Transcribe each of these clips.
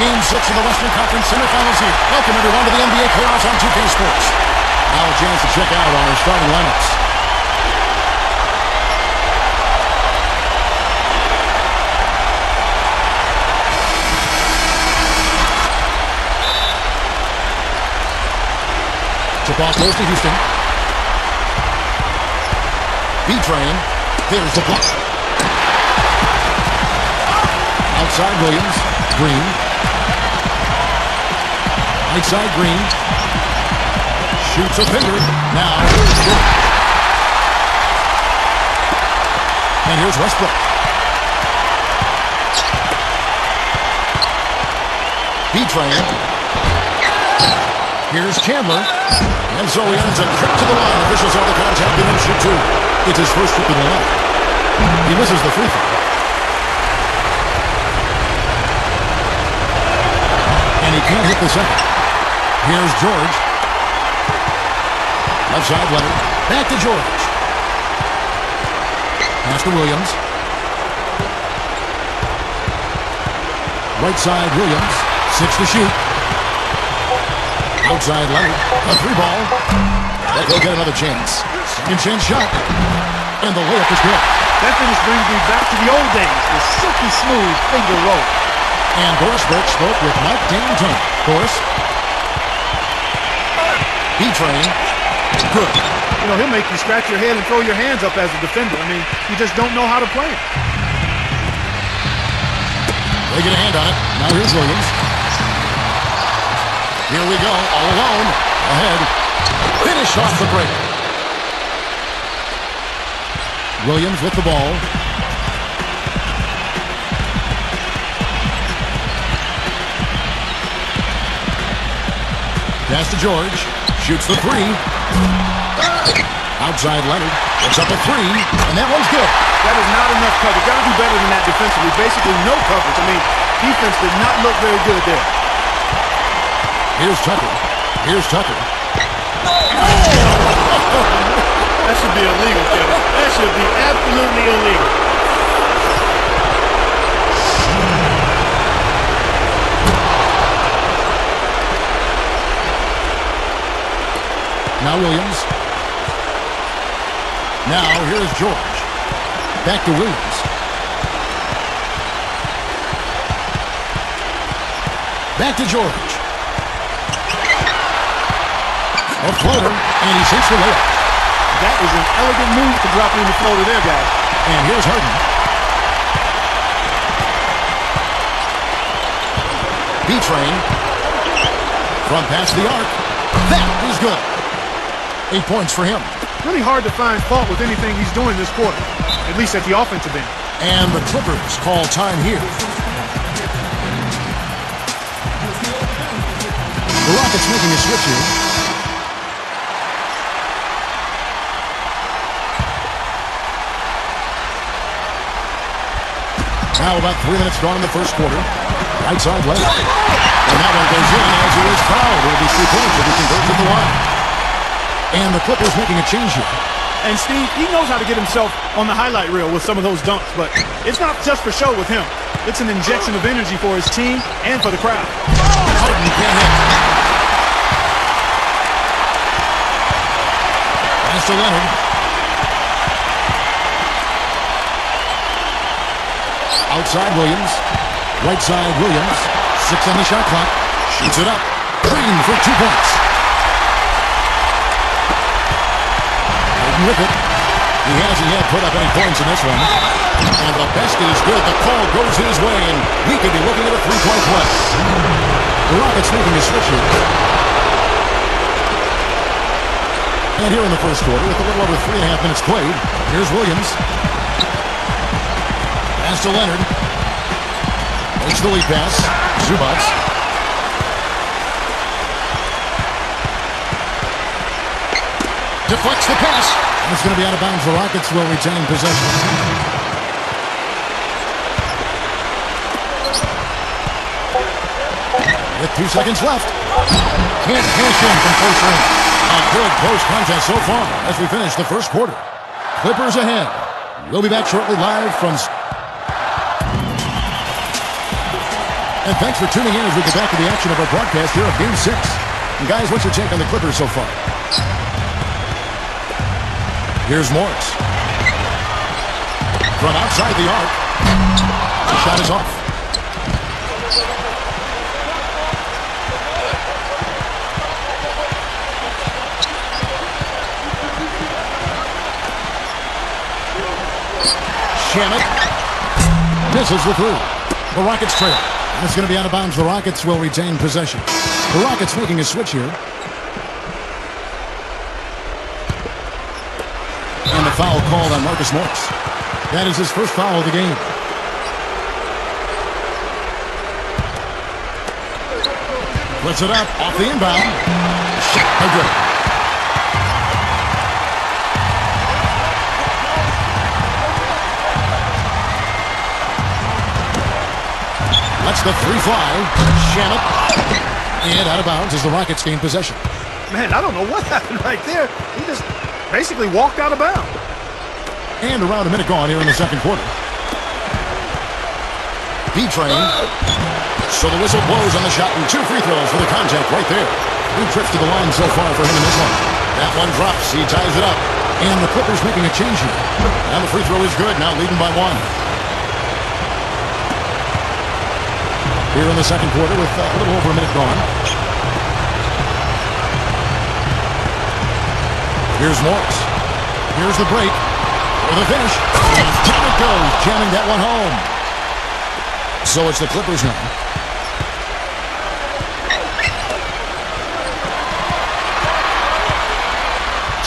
Game 6 of the Western Conference semifinals here. Welcome everyone to the NBA playoffs on 2K Sports. Now a chance to check out our starting lineups. Tip off goes to Houston. B-Train. There's the block. Outside Williams. Green. Right side Green. Shoots a finger. Now here's George. And here's Westbrook. B-Train. Here's Chandler. And so he ends a trip to the line. Officials saw the contact and then shoot two. It's his first trip in the line. He misses the free throw. And he can't hit the second. Here's George. Left side Leonard. Back to George. Pass to Williams. Right side Williams. 6 to shoot. Outside Leonard. A three ball. But he'll get another chance. Second chance shot. And the layup is good. That finish brings me back to the old days. The silky smooth finger roll. And Boris Burke spoke with Mike D'Antoni. Boris. B-Train. Good. You know, he'll make you scratch your head and throw your hands up as a defender. I mean, you just don't know how to play it. They get a hand on it. Now here's Williams. Here we go. All alone. Ahead. Finish off the break. Williams with the ball. Pass to George. Shoots the three. Outside Leonard. It's up a three. And that one's good. That is not enough cover. Got to do better than that defensively. Basically no coverage. I mean, defense did not look very good there. Here's Tucker. Here's Tucker. That should be illegal, Kevin. That should be absolutely illegal. Now Williams. Now here's George. Back to Williams. Back to George. A floater, and he sinks the layup. That is an elegant move to drop in the floater there, guys. And here's Harden. B-Train. Front pass to the arc. That is good. 8 points for him. Really hard to find fault with anything he's doing this quarter, at least at the offensive end. And the Clippers call time here. The Rockets making a switch here. Now about 3 minutes gone in the first quarter. Right side left. And that one goes in as he is fouled. It'll be 3 points if he converts at the line. And the Clippers making a change here. And Steve, he knows how to get himself on the highlight reel with some of those dunks, but it's not just for show with him. It's an injection of energy for his team and for the crowd. Harden can't hit. Pass to Leonard. Outside Williams. Right side Williams. 6 on the shot clock. Shoots it up. Green for 2 points. Harden with it. He hasn't yet put up any points in this one. And the basket is good. The call goes his way, and we could be looking at a 3-point play. The Rockets making a switch here. And here in the first quarter, with a little over 3.5 minutes played, here's Williams. Pass to Leonard. Makes the lead pass. Zubac. Deflects the pass. And it's going to be out of bounds. The Rockets will retain possession. With 2 seconds left. Can't cash in from close range. A good close contest so far as we finish the first quarter. Clippers ahead. We'll be back shortly live from... And thanks for tuning in as we get back to the action of our broadcast here of Game 6. And guys, what's your take on the Clippers so far? Here's Morris. From outside the arc. The shot is off. Shamit misses the three. The Rockets trail. And it's going to be out of bounds. The Rockets will retain possession. The Rockets making a switch here. And the foul called on Marcus Morris. That is his first foul of the game. Puts it up off the inbound. Shot no good. Lets the three fly. Shamit. And out of bounds as the Rockets gain possession. Man, I don't know what happened right there. He just basically walked out of bounds. And around a minute gone here in the second quarter. B-Train. So the whistle blows on the shot and 2 free throws for the contact right there. 3 trips to the line so far for him in this one. That one drops. He ties it up. And the Clippers making a change here. And the free throw is good. Now leading by 1. Here in the second quarter with a little over a minute gone. Here's Morris. Here's the break. For the finish. And down it goes. Jamming that one home. So it's the Clippers now.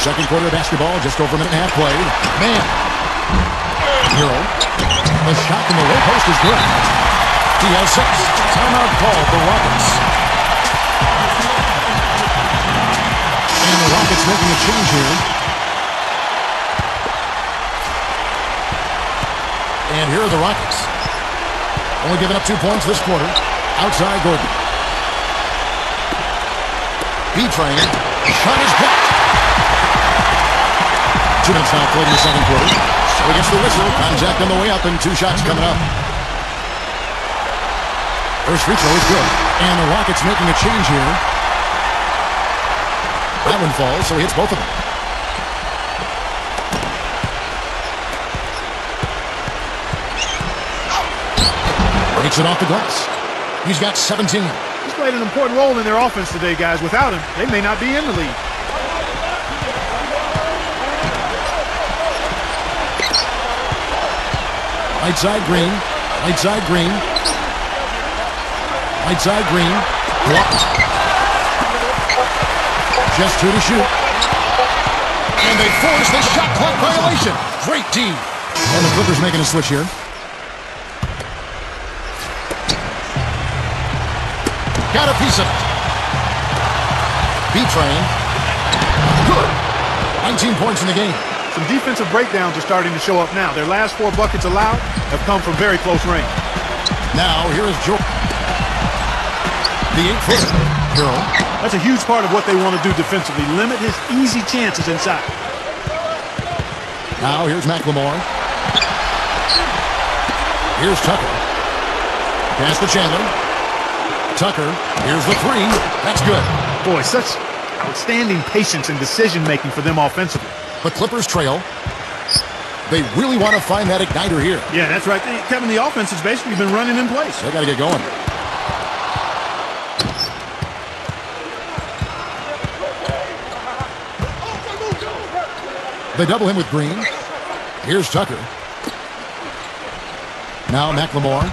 Second quarter of basketball. Just over a minute and a half played. Man. Hero. The shot from the low post is good. He has 6. Timeout called the Rockets. And the Rockets making a change here. And here are the Rockets. Only giving up 2 points this quarter. Outside Gordon. B-Train. Shot is blocked. 2 minutes now played in the second quarter. So he gets the whistle. Contact on the way up and 2 shots coming up. First free throw is good. And the Rockets making a change here. That one falls, so he hits both of them. Breaks it off the glass. He's got 17. He's played an important role in their offense today, guys. Without him, they may not be in the league. Right side Green. Right side Green. Right side Green. Blocked. Just 2 to shoot. And they force the shot clock violation. Great D. And the Clippers making a switch here. Got a piece of it. B-Train. Good. 19 points in the game. Some defensive breakdowns are starting to show up now. Their last 4 buckets allowed have come from very close range. Now, here is Jordan. The 8-footer. Hero. That's a huge part of what they want to do defensively. Limit his easy chances inside. Now, here's McLemore. Here's Tucker. Pass to Chandler. Tucker. Here's the 3. That's good. Boy, such outstanding patience and decision-making for them offensively. The Clippers trail. They really want to find that igniter here. Yeah, that's right. Kevin, the offense has basically been running in place. They got to get going. They double him with Green. Here's Tucker. Now McLemore.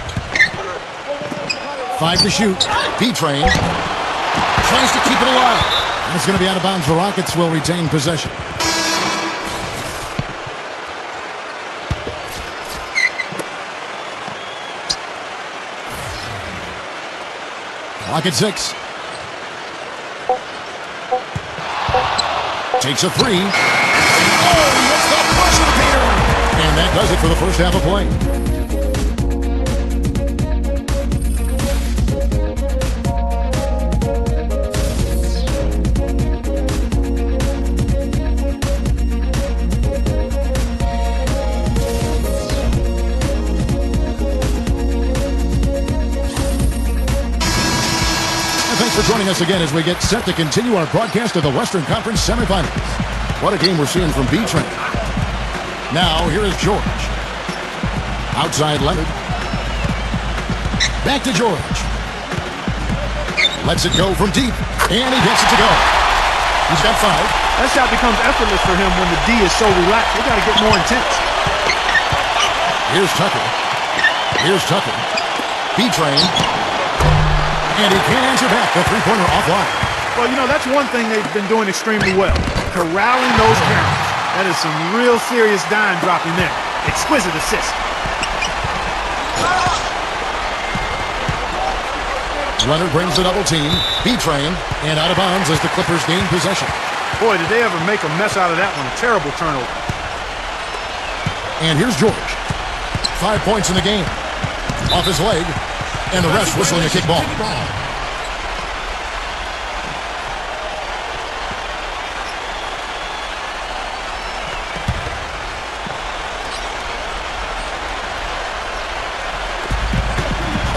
5 to shoot. B-Train. Tries to keep it alive. And it's going to be out of bounds. The Rockets will retain possession. Clock at 6. Takes a 3. Oh, what's that pressure, Peter? And that does it for the first half of play. for joining us again as we get set to continue our broadcast of the Western Conference semifinals. What a game we're seeing from B-Train. Now, here is George. Outside Leonard. Back to George. Lets it go from deep, and he gets it to go. He's got 5. That shot becomes effortless for him when the D is so relaxed. They got to get more intense. Here's Tucker. Here's Tucker. B-Train. And he can't answer back. The three-pointer offline. Well, you know, that's one thing they've been doing extremely well. Corralling those counters. That is some real serious dime dropping there. Exquisite assist. Leonard brings the double team. B-Train. And out of bounds as the Clippers gain possession. Boy, did they ever make a mess out of that one. A terrible turnover. And here's George. 5 points in the game. Off his leg. And the refs whistling a kick ball.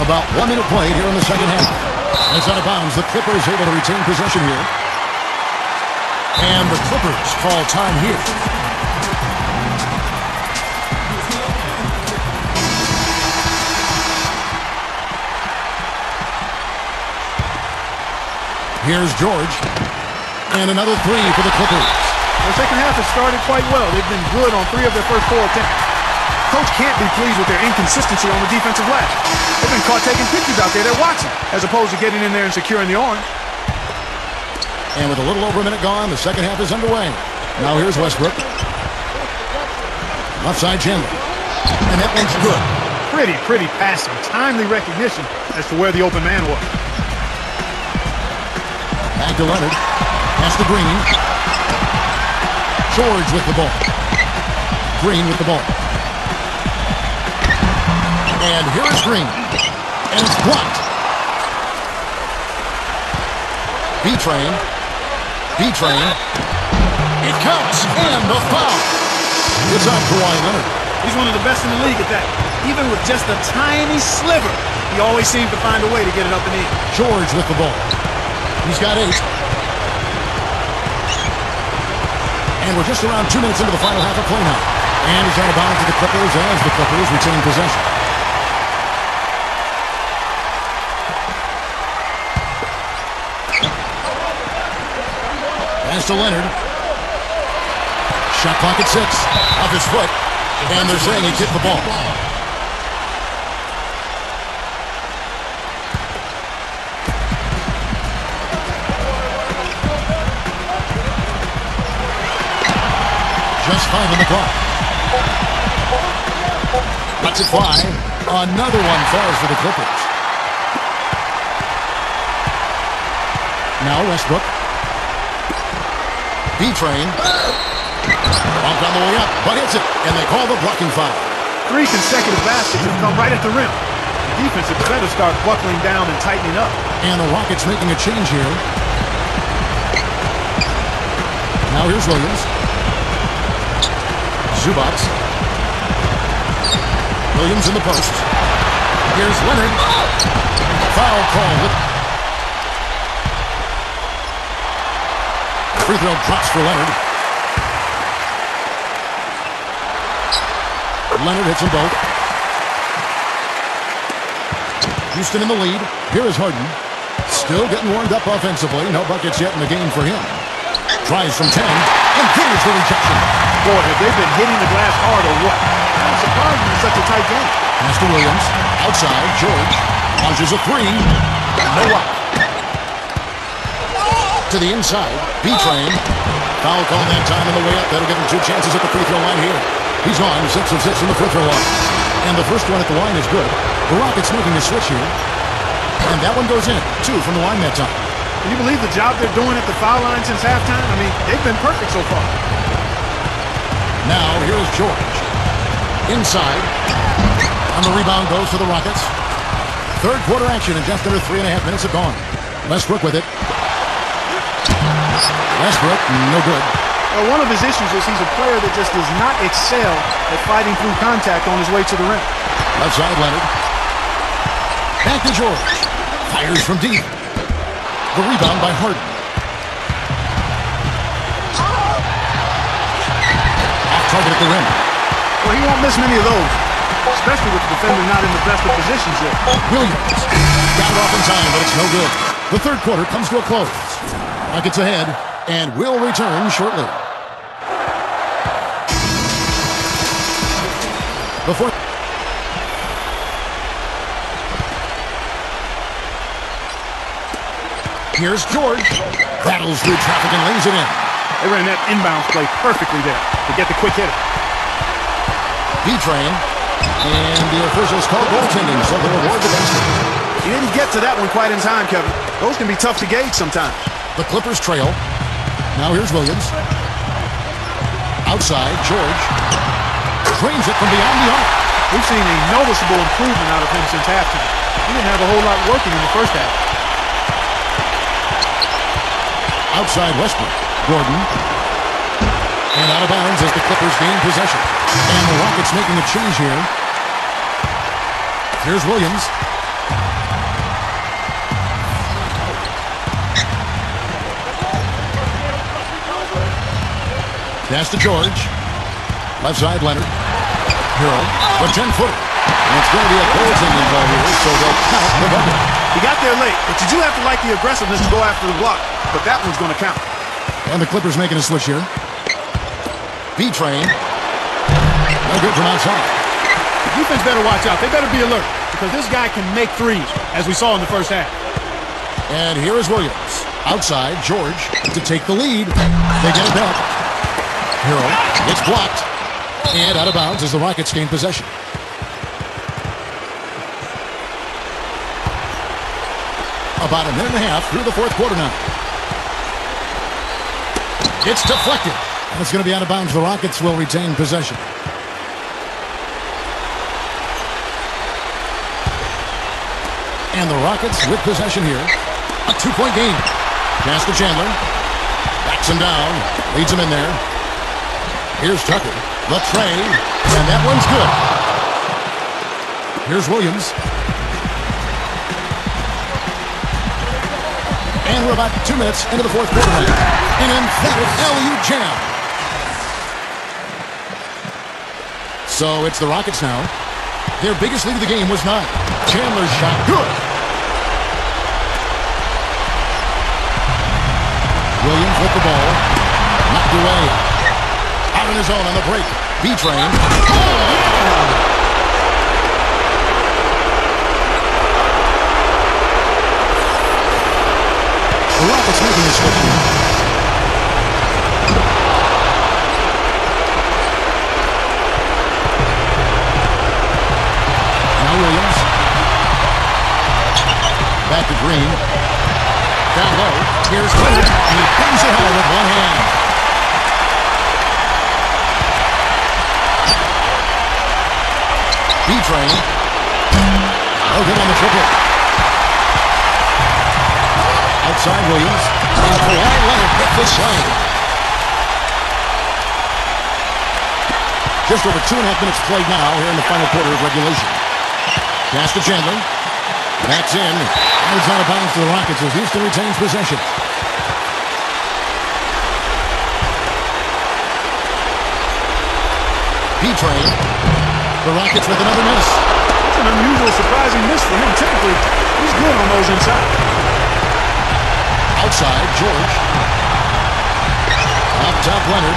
About 1 minute played here in the second half. It's out of bounds. The Clippers able to retain possession here. And the Clippers call time here. Here's George. And another 3 for the Clippers. The second half has started quite well. They've been good on 3 of their first 4 attempts. Coach can't be pleased with their inconsistency on the defensive glass. They've been caught taking pictures out there. They're watching, as opposed to getting in there and securing the arm. And with a little over a minute gone, the second half is underway. Now here's Westbrook. Left side Chandler. And that one's good. Pretty passing. Timely recognition as to where the open man was. Back to Leonard. Pass to Green. George with the ball. Green with the ball. And here is Green. And it's blocked. B-Train. B-Train. It counts. And the foul. It's on Kawhi Leonard. He's one of the best in the league at that. Even with just a tiny sliver, he always seems to find a way to get it up and in. George with the ball. He's got 8. And we're just around 2 minutes into the final half of play now. And he's out of bounds to the Clippers as the Clippers retain possession. Pass to Leonard. Shot clock at 6. Off his foot. And they're saying he kicked the ball. Just 5 on the clock. Lets it fly. Another one falls for the Clippers. Now Westbrook. B-Train. Bumped on the way up, but hits it. And they call the blocking foul. 3 consecutive baskets have come right at the rim. The defense had better start buckling down and tightening up. And the Rockets making a change here. Now here's Williams. Zubac. Williams in the post. Here's Leonard. Foul call. Free throw drops for Leonard. Leonard hits them both. Houston in the lead. Here is Harden. Still getting warmed up offensively. No buckets yet in the game for him. Tries from 10. And there's the rejection. Boy, have they been hitting the glass hard or what? I'm surprised in such a tight game. Pass to Williams. Outside, George. Launches a 3. No up. To the inside. B-Train. Foul call that time on the way up. That'll give him 2 chances at the free throw line here. He's on 6 of 6 from the free throw line. And the first one at the line is good. The Rockets making a switch here. And that one goes in. 2 from the line that time. Can you believe the job they're doing at the foul line since halftime? I mean, they've been perfect so far. Now, here's George. Inside. On the rebound goes to the Rockets. Third quarter action in just under 3.5 minutes have gone. Westbrook with it. Westbrook, no good. Well, one of his issues is he's a player that just does not excel at fighting through contact on his way to the rim. Left side, Leonard. Back to George. Fires from deep. The rebound by Harden. Off target at the rim. Well, he won't miss many of those, especially with the defender not in the best of positions yet. Williams. Got it off in time, but it's no good. The third quarter comes to a close. Rockets ahead, and will return shortly. Before... Here's George. Battles through traffic and lays it in. They ran that inbounds play perfectly there to get the quick hitter. B-Train. And the officials call goaltending, so they'll reward the basket. He didn't get to that one quite in time, Kevin. Those can be tough to gauge sometimes. The Clippers trail. Now here's Williams. Outside, George. Drains it from beyond the arc. We've seen a noticeable improvement out of him since halftime. He didn't have a whole lot working in the first half. Outside Westbrook. Gordon. And out of bounds as the Clippers gain possession. And the Rockets making a change here. Here's Williams. Pass to George. Left side, Leonard. Hero. A 10-footer. And it's going to be a goaltending call here, so they'll count the bucket. He got there late, but you do have to like the aggressiveness to go after the block. But that one's going to count. And the Clippers making a switch here. B-Train. No good from outside. The defense better watch out. They better be alert because this guy can make threes, as we saw in the first half. And here is Williams. Outside, George to take the lead. They get it back. Hero gets blocked. And out of bounds as the Rockets gain possession. About a minute and a half through the fourth quarter now. It's deflected. And it's going to be out of bounds. The Rockets will retain possession. And the Rockets with possession here. A 2-point game. Pass to Chandler. Backs him down. Leads him in there. Here's Tucker. The tray. And that one's good. Here's Williams. And we're about 2 minutes into the fourth quarter now. An emphatic alley-oop jam. So it's the Rockets now. Their biggest lead of the game was 9. Chandler's shot. Good. Williams with the ball. Knocked away. Out on his own on the break. B-Train. The Rockets making this switch here. Now Williams. Back to Green. Down low. Here's Leonard. And he bangs it home with one hand. B-Train. No good on the triple. Outside Williams. And Kawhi Leonard hit this play. Just over 2.5 minutes played now here in the final quarter of regulation. Pass to Chandler. Backs in. And it's out of bounds to the Rockets as Houston retains possession. B-Train. The Rockets with another miss. It's an unusual, surprising miss for him. Typically, he's good on those inside. Outside, George. Up top, Leonard.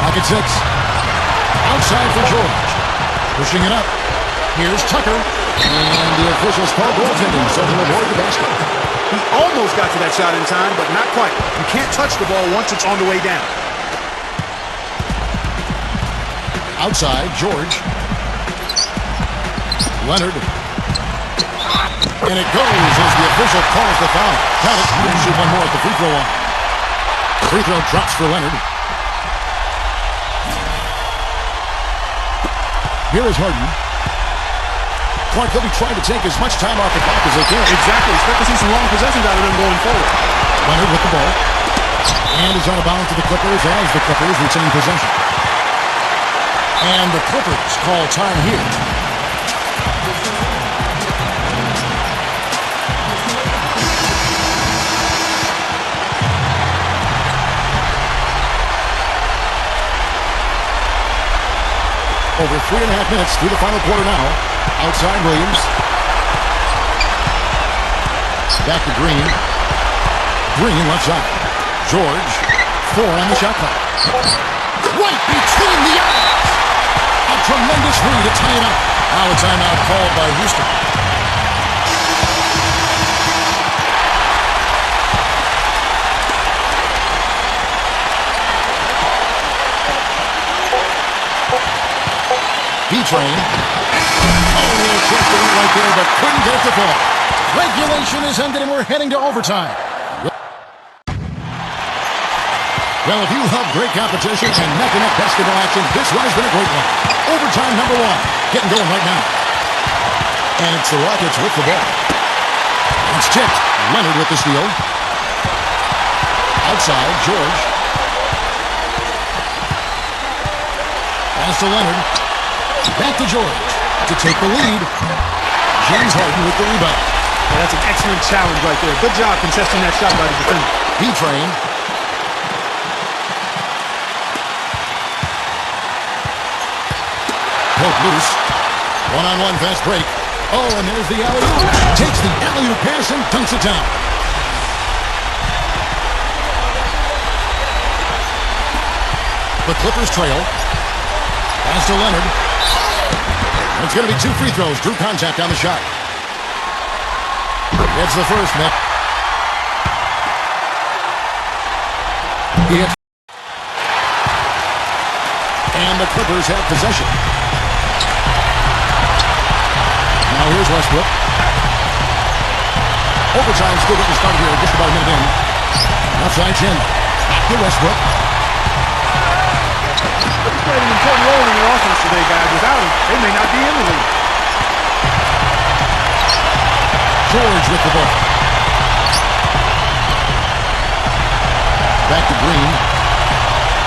Pocket 6. Outside for George. Pushing it up. Here's Tucker. And the officials call goaltending, so they'll avoid the basket. He almost got to that shot in time, but not quite. You can't touch the ball once it's on the way down. Outside, George. Leonard. And it goes as the official calls the foul. Count it. You can shoot one more at the free throw line. Free throw drops for Leonard. Here is Harden. Clark, they'll be trying to take as much time off the clock as they can. Exactly. Expect to see some long possessions out of them going forward. Leonard with the ball. And is out of bounds to the Clippers as the Clippers retain possession. And the Clippers call time here. Over 3.5 minutes through the final quarter now. Outside Williams. Back to Green. Green left side. George. 4 on the shot clock. Right between the eyes. A tremendous three to tie it up. Now a timeout called by Houston. B-Train. Oh, little chance to win right there, but couldn't get it to fall. Regulation is ended, and we're heading to overtime. Well, if you love great competition and neck-and-neck basketball action, this one has been a great one. Overtime number 1. Getting going right now. And it's the Rockets with the ball. It's tipped. Leonard with the steal. Outside, George. Pass to Leonard. Back to George to take the lead. James Harden with the rebound. Yeah, that's an excellent challenge right there. Good job contesting that shot by the defender. B-Train. Poke loose. One-on-one fast break. Oh, and there's the alley-oop. Takes the alley-oop pass and dunks it down. The Clippers trail. Pass to Leonard. It's going to be 2 free throws. Drew contact on the shot. It's the first, Nick. And the Clippers have possession. Now here's Westbrook. Overtime still getting started here. Just about a minute in. Outside chin. Back to Westbrook. He's played an important role in their offense today, guys. Without him, they may not be in the league. George with the ball. Back to Green.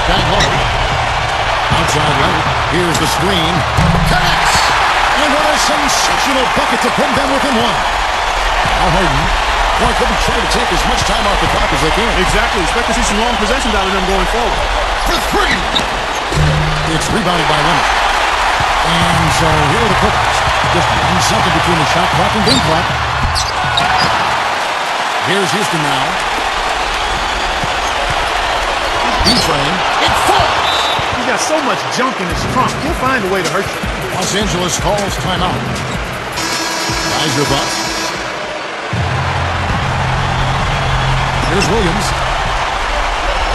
Back low. Outside Leonard. Here's the screen. Connects! And what a sensational bucket to put them within 1. Now Harden. Well, they'll be trying to take as much time off the clock as they can. Exactly. Expect to see some long possessions out of them going forward. For 3! It's rebounded by Leonard. And so here are the Clippers. Just 1 second between the shot clock and game clock. Here's Houston now. B-Train. It falls! He's got so much junk in his trunk. He'll find a way to hurt you. Los Angeles calls timeout. Rise your butts. Here's Williams.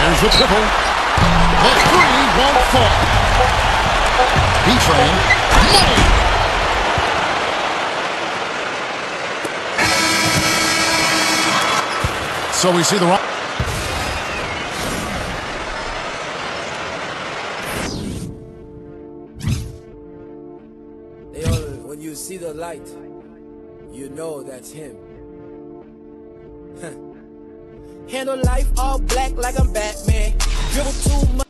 There's the triple. The 3 won't fall. B-Train. Money! So we see the rock. When you see the light, you know that's him. Handle life all black like I'm Batman. Dribble too much.